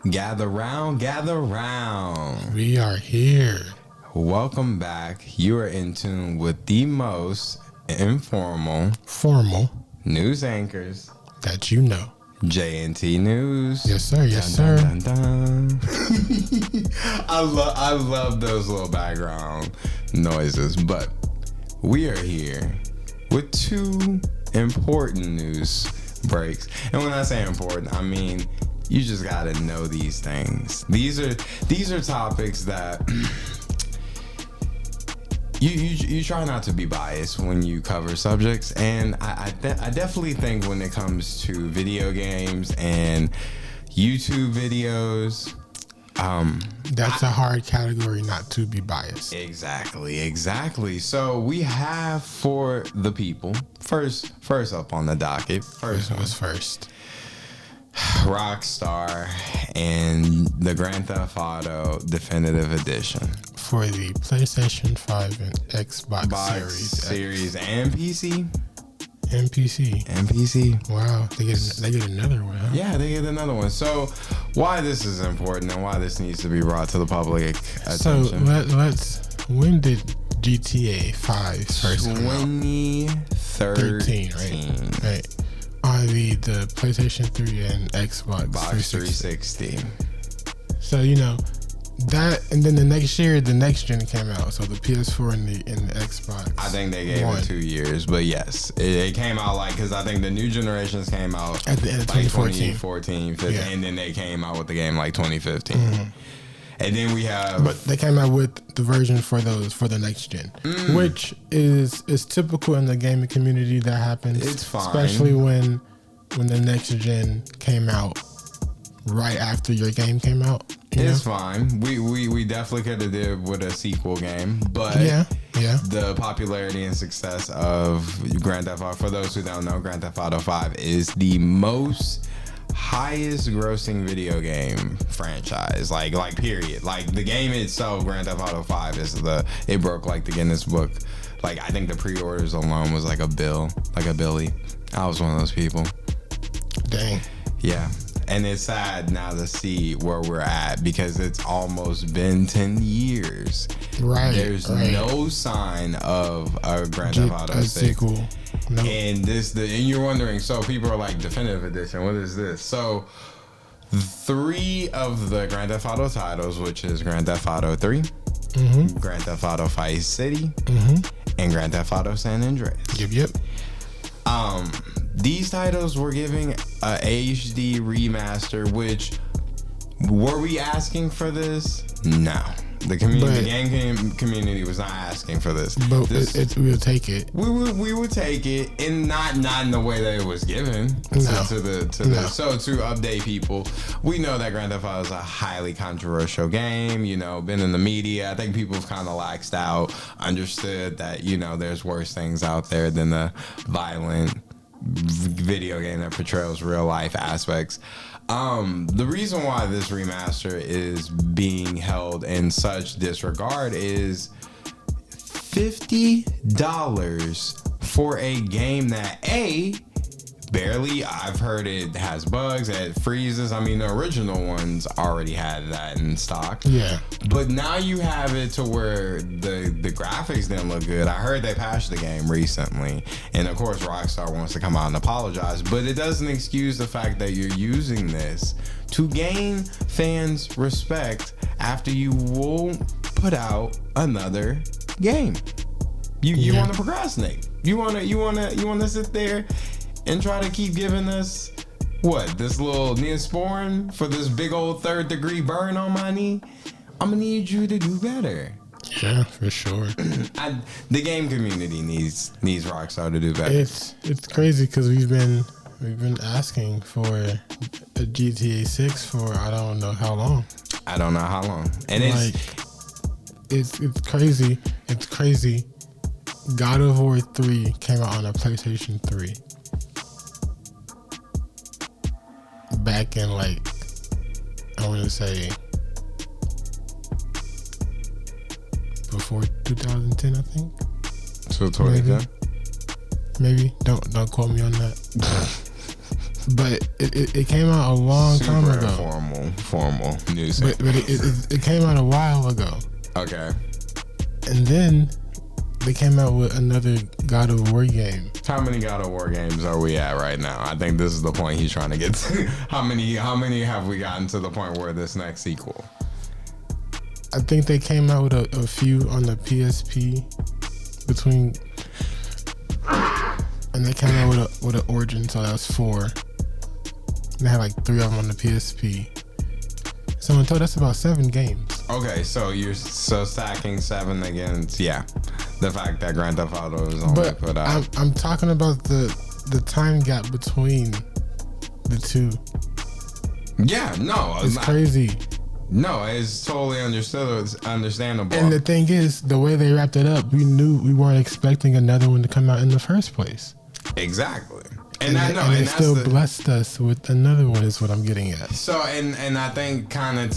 Gather round, gather round. We are here. Welcome back. You are in tune with the most informal, formal news anchors that you know. J&T News. Yes, sir. Yes, dun, sir. Dun, dun. I love those little background noises. But we are here with two important news breaks. And when I say important, I mean you just gotta know these things. These are topics that you try not to be biased when you cover subjects, and I definitely think when it comes to video games and YouTube videos, that's a hard category not to be biased. Exactly. So we have for the people first up on the docket. First Rockstar and the Grand Theft Auto Definitive Edition for the PlayStation 5 and Xbox Series and PC. And PC. Wow, they get another one, huh? Yeah, they get another one. So, why this is important and why this needs to be brought to the public attention? So when did GTA 5 first come out? 2013, right? On the PlayStation 3 and Xbox 360. So that, and then the next year the next gen came out. So the PS4 and the Xbox. I think they gave it 2 years, but yes, it came out because I think the new generations came out at the end of 2014, 15, yeah. And then they came out with the game 2015. Mm-hmm. And then we have, but they came out with the version for the next gen, which is typical in the gaming community. That happens. It's fine, especially when the next gen came out right after your game came out. It's fine. We definitely could have did with a sequel game, but yeah. The popularity and success of Grand Theft Auto. For those who don't know, Grand Theft Auto 5 is the most highest grossing video game franchise, like period. Like the game itself, Grand Theft Auto 5 it broke like the Guinness Book. Like I think the pre-orders alone was like a billy. I was one of those people. Dang. Yeah. And it's sad now to see where we're at because it's almost been 10 years. Right. There's no sign of a Grand Theft Auto sequel. No. And and you're wondering, so people are like, Definitive Edition, what is this? So 3 of the Grand Theft Auto titles, which is Grand Theft Auto 3, Grand Theft Auto Vice City, and Grand Theft Auto San Andreas. Yep. These titles were giving a HD remaster, which, were we asking for this? No. The game community was not asking for this. But we'll take it. We would take it, and not in the way that it was given. So to update people, we know that Grand Theft Auto is a highly controversial game. Been in the media. I think people have kind of laxed out, understood that there's worse things out there than the violent video game that portrays real life aspects. The reason why this remaster is being held in such disregard is $50 for a game that barely, I've heard it has bugs, it freezes. I mean, the original ones already had that in stock. Yeah. But now you have it to where the graphics didn't look good. I heard they patched the game recently. And of course, Rockstar wants to come out and apologize. But it doesn't excuse the fact that you're using this to gain fans' respect after you will put out another game. You want to procrastinate. You want to sit there and try to keep giving us this little Neosporin for this big old 3rd degree burn on my knee. I'm gonna need you to do better. Yeah, for sure. The game community needs Rockstar to do better. It's crazy because we've been asking for a GTA 6 for I don't know how long. And it's crazy. It's crazy. God of War 3 came out on a PlayStation 3. Back in I want to say before 2010, I think. So 2010? Maybe. Don't quote me on that. But it came out a long time ago. Formal news. But it came out a while ago. Okay. And then they came out with another God of War game. How many God of War games are we at right now? I think this is the point he's trying to get to. How many have we gotten to the point where this next sequel? I think they came out with a few on the PSP and they came out with an Origin, so that was 4. They had like 3 of them on the PSP. So in total, that's about 7 games. Okay, so you're stacking 7 against the fact that Grand Theft Auto is only put out. I'm talking about the time gap between the two. Yeah, no, it's crazy. No, it's totally understandable. And the thing is, the way they wrapped it up, we knew we weren't expecting another one to come out in the first place. Exactly. And they still blessed us with another one is what I'm getting at. So, and I think kind of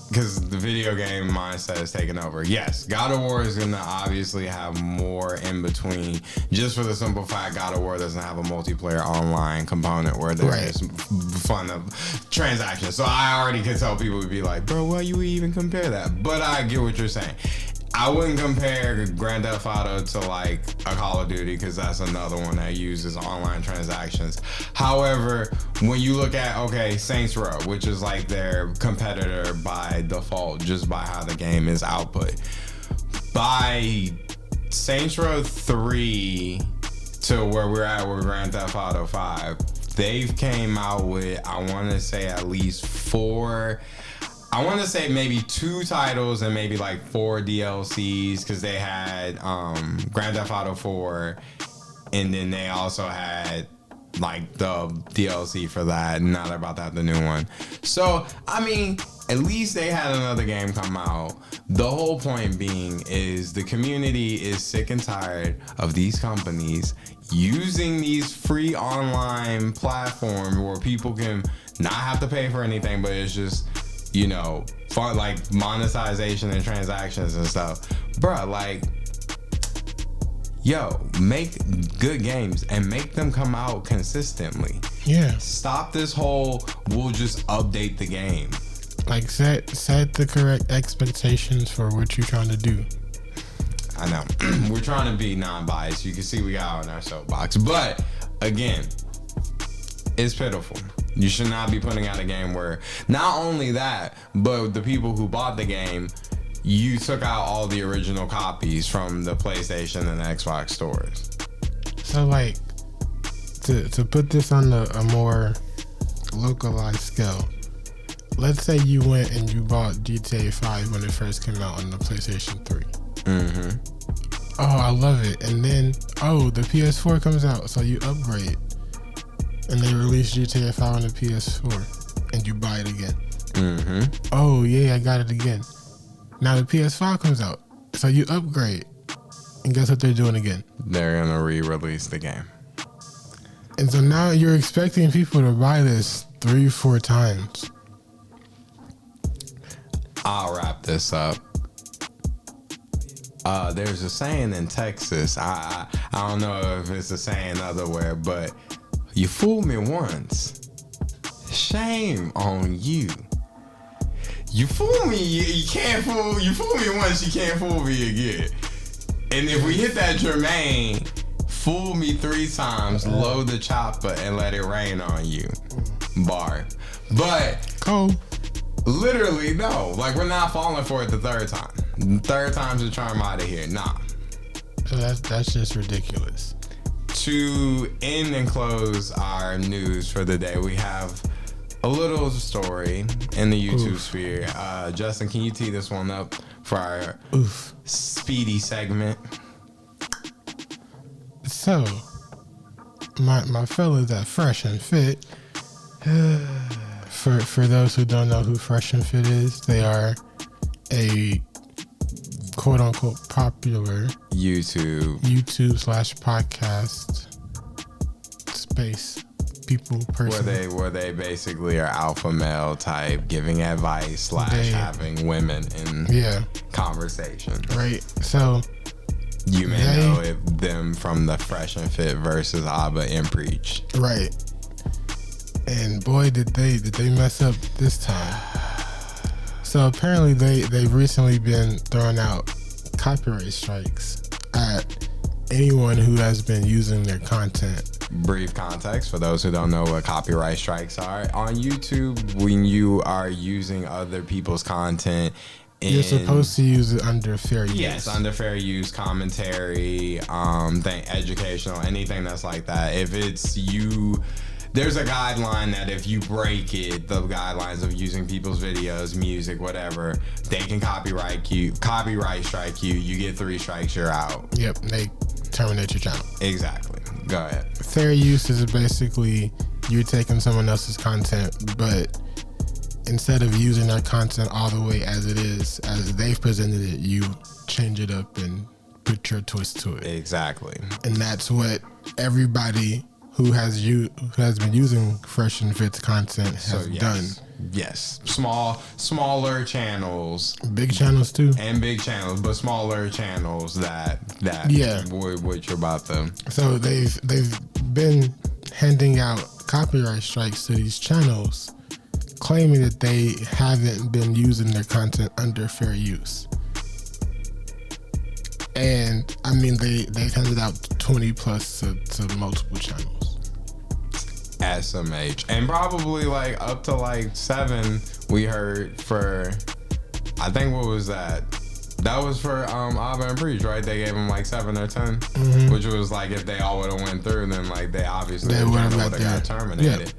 because the video game mindset is taking over. Yes, God of War is going to obviously have more in between, just for the simple fact God of War doesn't have a multiplayer online component where there's fun of transactions. So I already could tell people would be like, bro, why you even compare that? But I get what you're saying. I wouldn't compare Grand Theft Auto to like a Call of Duty because that's another one that uses online transactions. However, when you look at, Saints Row, which is like their competitor by default, just by how the game is output. By Saints Row 3 to where we're at with Grand Theft Auto 5, they've came out with, I want to say at least 4... I want to say maybe 2 titles and maybe like 4 DLCs because they had Grand Theft Auto 4 and then they also had like the DLC for that. Now they're about to have the new one. So, I mean, at least they had another game come out. The whole point being is the community is sick and tired of these companies using these free online platforms where people can not have to pay for anything, but it's just... for like monetization and transactions and stuff. Bruh, like, make good games and make them come out consistently. Yeah. Stop this whole, we'll just update the game. Like, set the correct expectations for what you're trying to do. I know. We're trying to be non-biased. You can see we got on our soapbox. But, again, it's pitiful. You should not be putting out a game where not only that, but the people who bought the game, you took out all the original copies from the PlayStation and the Xbox stores. So like to put this on a more localized scale, let's say you went and you bought GTA 5 when it first came out on the PlayStation 3. Mm-hmm. Oh, I love it. And then, the PS4 comes out, so you upgrade. And they release GTA 5 on the PS4, and you buy it again. Mm-hmm. Oh, yeah, I got it again. Now the PS5 comes out, so you upgrade. And guess what they're doing again? They're going to re-release the game. And so now you're expecting people to buy this 3-4 times. I'll wrap this up. There's a saying in Texas. I don't know if it's a saying otherwhere, but... You fooled me once. Shame on you. You fool me, you can't fool. You fool me once, you can't fool me again. And if we hit that Jermaine, fool me 3 times, load the chopper and let it rain on you. Bar. But literally no. Like we're not falling for it the 3rd time. 3rd time's the charm out of here. Nah. So that's just ridiculous. To end and close our news for the day, we have a little story in the YouTube sphere. Justin, can you tee this one up for our speedy segment? So, my fellas at Fresh and Fit, for those who don't know who Fresh and Fit is, they are a quote unquote popular YouTube / podcast space person where they basically are alpha male type giving advice / having women in conversation. Right. So you may know them from the Fresh and Fit versus Abba and Preach. Right. And boy, did they mess up this time. So apparently they've recently been throwing out copyright strikes at anyone who has been using their content. Brief context for those who don't know what copyright strikes are. On YouTube, when you are using other people's content, you're supposed to use it under fair use. Yes, under fair use, commentary, educational, anything that's like that. If it's you, there's a guideline that if you break it, the guidelines of using people's videos, music, whatever, they can copyright strike you. You get 3 strikes, you're out. Yep, they terminate your channel. Exactly. Go ahead. Fair use is basically you're taking someone else's content, but instead of using that content all the way as it is, as they've presented it, you change it up and put your twist to it. Exactly. And that's what everybody who has been using Fresh and Fit's content has done. Yes. Smaller channels. Big channels too. And big channels, but smaller channels that what you're about to. So they've been handing out copyright strikes to these channels, claiming that they haven't been using their content under fair use. And I mean, they've handed out 20 plus to multiple channels. SMH. And probably like up to like 7 we heard for, I think, what was that? That was for Abba and Preach, right? They gave them like 7 or 10, which was like if they all would have went through, then like they obviously would have got terminated.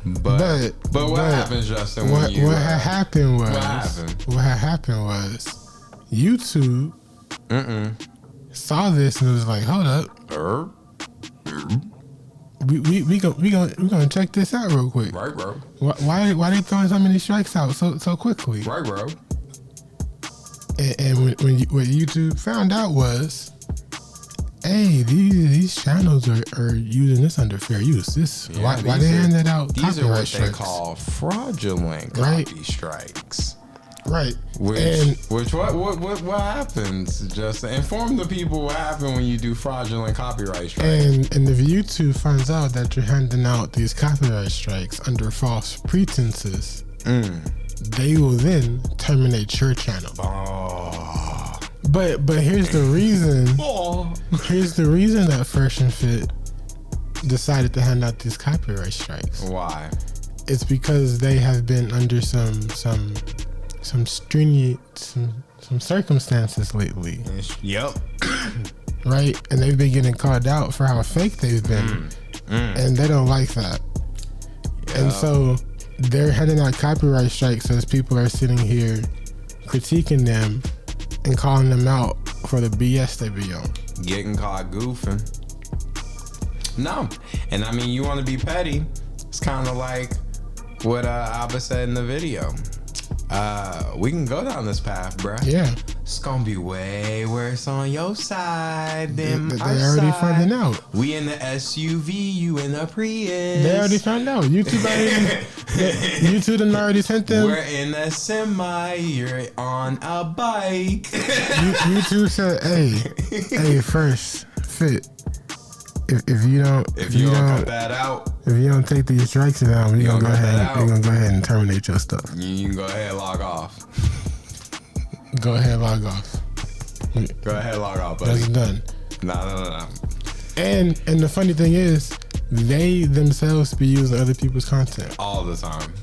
Yeah. But what happens, Justin? What had happened was YouTube saw this and was like, hold up. We gonna check this out real quick. Right, bro. Why they throwing so many strikes out so quickly? Right, bro. And what YouTube found out was, hey, these channels are using this under fair use. Why they handed out these are what strikes? they call fraudulent copy strikes. Right. What happens? Just inform the people what happened when you do fraudulent copyright strikes. And if YouTube finds out that you're handing out these copyright strikes under false pretenses, they will then terminate your channel. Oh. But here's the reason. Here's the reason that Fresh and Fit decided to hand out these copyright strikes. Why? It's because they have been under some circumstances lately. Yep. Right? And they've been getting called out for how fake they've been. And they don't like that. Yep. And so they're handing out copyright strikes as people are sitting here critiquing them and calling them out for the BS they be on. Getting caught goofing. No. And I mean, you want to be petty. It's kind of like what Abba said in the video. We can go down this path, bruh. Yeah. It's gonna be way worse on your side than they our already side. Finding out. We in the SUV, you in the Prius. They already found out. YouTube done already sent them. We're in a semi, you're on a bike. YouTube said, hey, Fresh Fit. If you don't cut that out, if you don't take these strikes down, we're gonna go ahead and terminate your stuff. You can go ahead and log off. Go ahead, log off. Go ahead, log off, buddy. That's done. No. And the funny thing is, they themselves be using other people's content all the time.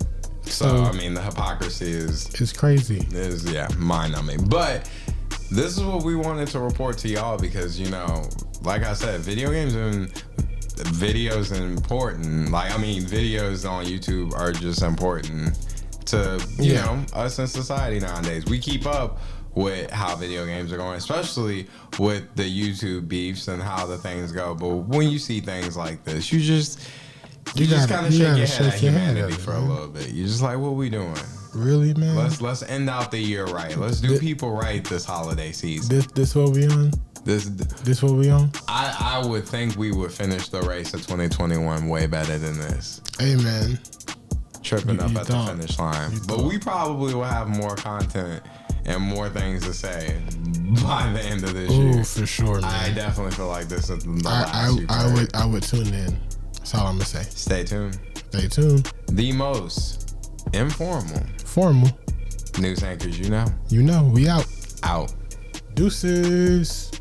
So I mean, the hypocrisy is crazy. Mind-numbing. But this is what we wanted to report to y'all because, you know, like I said, videos are important. Like, I mean, videos on YouTube are just important to, you know, us in society nowadays. We keep up with how video games are going, especially with the YouTube beefs and how the things go. But when you see things like this, you just kind of shake your head at humanity for a little bit. You're just like, what we doing? Really, man? Let's end out the year right. Let's do people right this holiday season. This what we on? This what we on? I would think we would finish the race of 2021 way better than this. Hey, man. Tripping up at the finish line. But we probably will have more content and more things to say by the end of this year. Oh, for sure, man. I definitely feel like this is the last I would tune in. That's all I'm gonna say. Stay tuned. Stay tuned. The most informal Formal. news anchors, You know, we out. Out. Deuces.